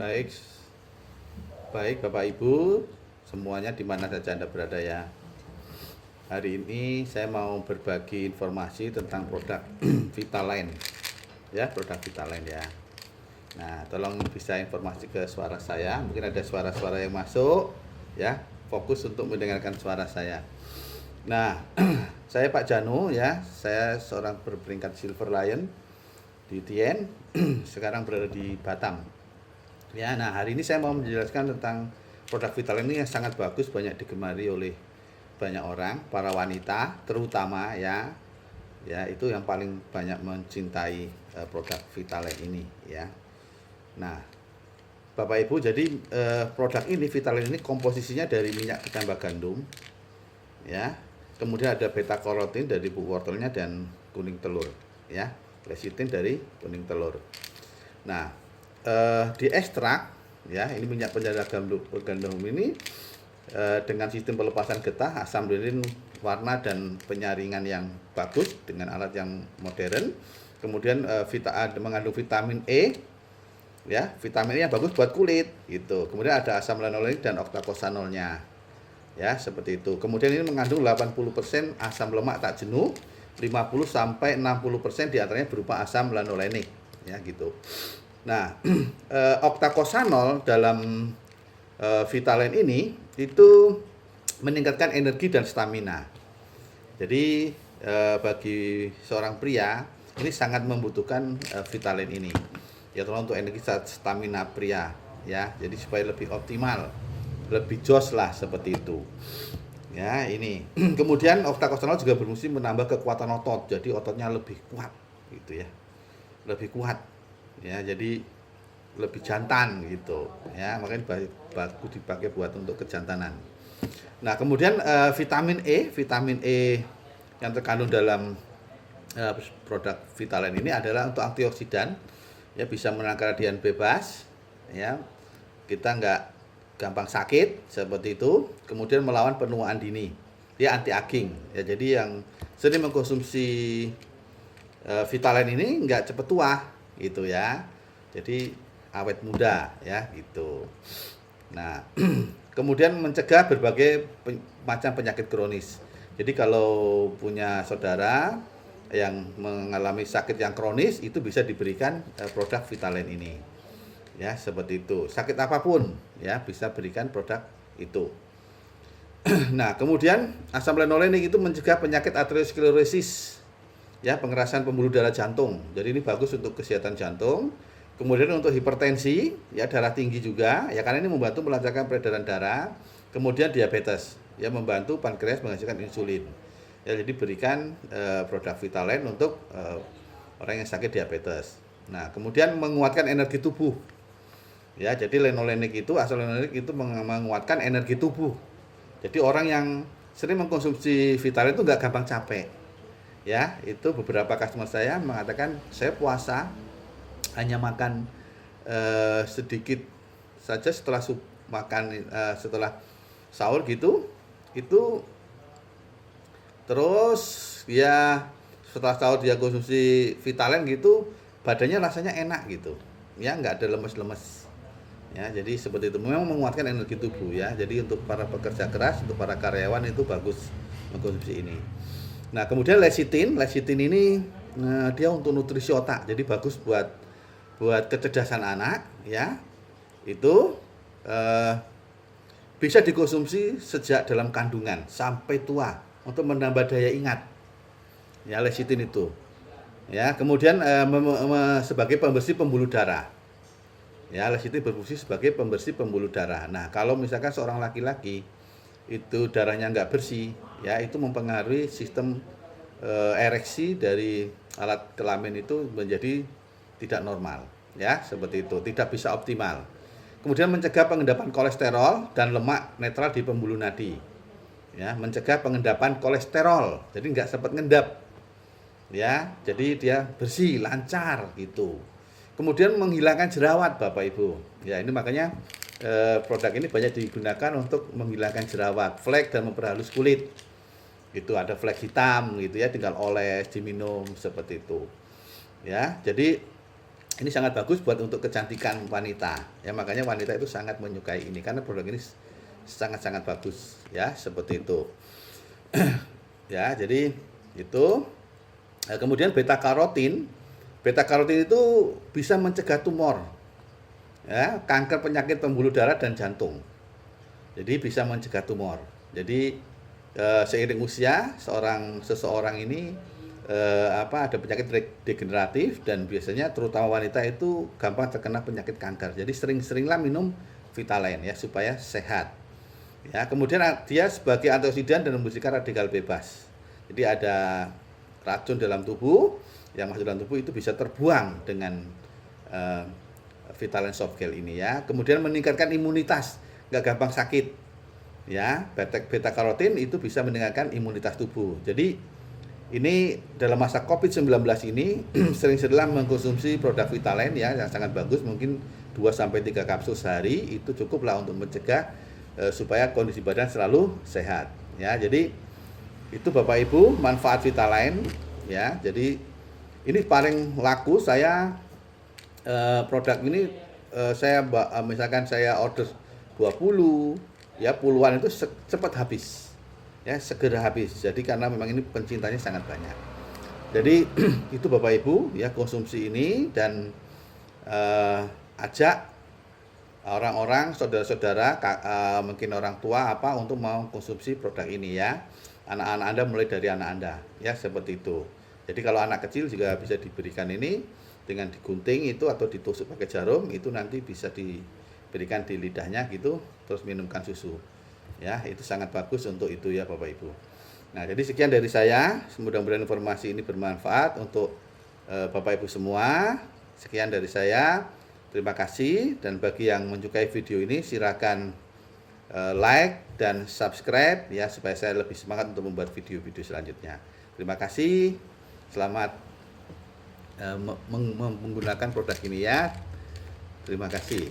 Baik, baik Bapak Ibu, semuanya di mana saja Anda berada ya. Hari ini saya mau berbagi informasi tentang produk Vitaline, ya produk Vitaline ya. Nah, tolong bisa informasi ke suara saya. Mungkin ada suara-suara yang masuk, ya. Fokus untuk mendengarkan suara saya. Nah, saya Pak Janu ya. Saya seorang berperingkat Silver Lion di Tien. Sekarang berada di Batam. Ya, nah hari ini saya mau menjelaskan tentang produk Vitaline ini yang sangat bagus, banyak digemari oleh banyak orang, para wanita terutama ya. Ya, itu yang paling banyak mencintai produk Vitaline ini ya. Nah, Bapak Ibu, jadi produk ini Vitaline ini komposisinya dari minyak ditambah gandum ya. Kemudian ada beta karotin dari buah wortelnya dan kuning telur ya. Lecithin dari kuning telur. Nah, diekstrak ya, ini minyak penyedap gandum ini dengan sistem pelepasan getah, asam lilin, warna dan penyaringan yang bagus dengan alat yang modern. Kemudian mengandung vitamin E ya, vitamin E yang bagus buat kulit gitu. Kemudian ada asam linolenik dan oktakosanolnya ya, seperti itu. Kemudian ini mengandung 80% asam lemak tak jenuh, 50 sampai 60% diantaranya berupa asam linolenik ya gitu. Nah, oktakosanol dalam Vitaline ini itu meningkatkan energi dan stamina. Jadi bagi seorang pria ini sangat membutuhkan Vitaline ini. Ya, terutama untuk energi stamina pria ya. Jadi supaya lebih optimal, lebih jos lah seperti itu. Ya, ini. Kemudian oktakosanol juga berfungsi menambah kekuatan otot. Jadi ototnya lebih kuat gitu ya. Lebih kuat. Ya, jadi lebih jantan gitu ya, makanya bagus dipakai buat untuk kejantanan. Nah, kemudian vitamin E yang terkandung dalam produk Vitaline ini adalah untuk antioksidan ya, bisa menangkal radiasi bebas ya, kita nggak gampang sakit seperti itu. Kemudian melawan penuaan dini, dia anti aging ya, jadi yang sering mengkonsumsi Vitaline ini nggak cepet tua gitu ya, jadi awet muda ya gitu. Nah, kemudian mencegah berbagai macam penyakit kronis. Jadi kalau punya saudara yang mengalami sakit yang kronis, itu bisa diberikan produk Vitaline ini ya, seperti itu. Sakit apapun ya bisa berikan produk itu. Nah, kemudian asam linolenik itu mencegah penyakit arteriosklerosis ya, pengerasan pembuluh darah jantung. Jadi ini bagus untuk kesehatan jantung. Kemudian untuk hipertensi ya, darah tinggi juga ya, karena ini membantu melancarkan peredaran darah. Kemudian diabetes ya, membantu pankreas menghasilkan insulin ya. Jadi berikan produk Vitaline untuk orang yang sakit diabetes. Nah, kemudian menguatkan energi tubuh ya. Jadi linolenik itu, asam linolenik itu menguatkan energi tubuh. Jadi orang yang sering mengkonsumsi Vitaline itu nggak gampang capek ya. Itu beberapa customer saya mengatakan, saya puasa hanya makan sedikit saja setelah setelah sahur gitu, itu terus ya setelah sahur dia konsumsi Vitaline gitu, badannya rasanya enak gitu ya, nggak ada lemes-lemes ya. Jadi seperti itu, memang menguatkan energi tubuh ya. Jadi untuk para pekerja keras, untuk para karyawan itu bagus mengkonsumsi ini. Nah, kemudian lecithin ini dia untuk nutrisi otak, jadi bagus buat kecerdasan anak ya. Itu bisa dikonsumsi sejak dalam kandungan sampai tua untuk menambah daya ingat ya, lecithin itu ya. Kemudian sebagai pembersih pembuluh darah ya, lecithin berfungsi sebagai pembersih pembuluh darah. Nah, kalau misalkan seorang laki-laki itu darahnya nggak bersih ya, itu mempengaruhi sistem ereksi dari alat kelamin itu menjadi tidak normal ya, seperti itu, tidak bisa optimal. Kemudian mencegah pengendapan kolesterol dan lemak netral di pembuluh nadi ya, mencegah pengendapan kolesterol, jadi nggak sempat ngendap ya, jadi dia bersih, lancar gitu. Kemudian menghilangkan jerawat Bapak Ibu ya, ini makanya produk ini banyak digunakan untuk menghilangkan jerawat, flek, dan memperhalus kulit. Itu ada flek hitam gitu ya, tinggal oles, diminum seperti itu ya. Jadi Ini sangat bagus buat untuk kecantikan wanita. Ya, makanya wanita itu sangat menyukai ini karena produk ini sangat-sangat bagus ya, seperti itu. Ya, jadi itu. Kemudian beta karotin. Beta karotin itu bisa mencegah tumor. Ya, kanker, penyakit pembuluh darah dan jantung. Jadi bisa mencegah tumor. Jadi seiring usia seseorang ini ada penyakit degeneratif dan biasanya terutama wanita itu gampang terkena penyakit kanker. Jadi sering-seringlah minum Vitaline ya supaya sehat. Ya, kemudian dia sebagai antioksidan dan membersihkan radikal bebas. Jadi ada racun dalam tubuh yang masuk dalam tubuh itu bisa terbuang dengan Vitaline Soft Gel ini ya. Kemudian meningkatkan imunitas, nggak gampang sakit. Ya, beta karotin itu bisa meningkatkan imunitas tubuh. Jadi ini dalam masa COVID-19 ini sering-seringlah mengkonsumsi produk Vitaline ya yang sangat bagus, mungkin 2-3 kapsul sehari itu cukuplah untuk mencegah supaya kondisi badan selalu sehat ya. Jadi itu Bapak Ibu manfaat Vitaline ya. Jadi ini paling laku saya produk ini misalkan saya order 20 ya, puluhan itu cepat habis. Ya, segera habis. Jadi karena memang ini pencintanya sangat banyak. Jadi itu Bapak Ibu ya, konsumsi ini dan ajak orang-orang, saudara-saudara, mungkin orang tua untuk mau konsumsi produk ini ya. Anak-anak Anda mulai dari anak Anda ya, seperti itu. Jadi kalau anak kecil juga bisa diberikan ini dengan digunting itu atau ditusuk pakai jarum, itu nanti bisa diberikan di lidahnya gitu, terus minumkan susu. Ya, itu sangat bagus untuk itu ya Bapak Ibu. Nah, jadi sekian dari saya. Mudah-mudahan informasi ini bermanfaat untuk Bapak Ibu semua. Sekian dari saya. Terima kasih, dan bagi yang menyukai video ini silakan like dan subscribe ya supaya saya lebih semangat untuk membuat video-video selanjutnya. Terima kasih. Selamat menggunakan produk ini ya. Terima kasih.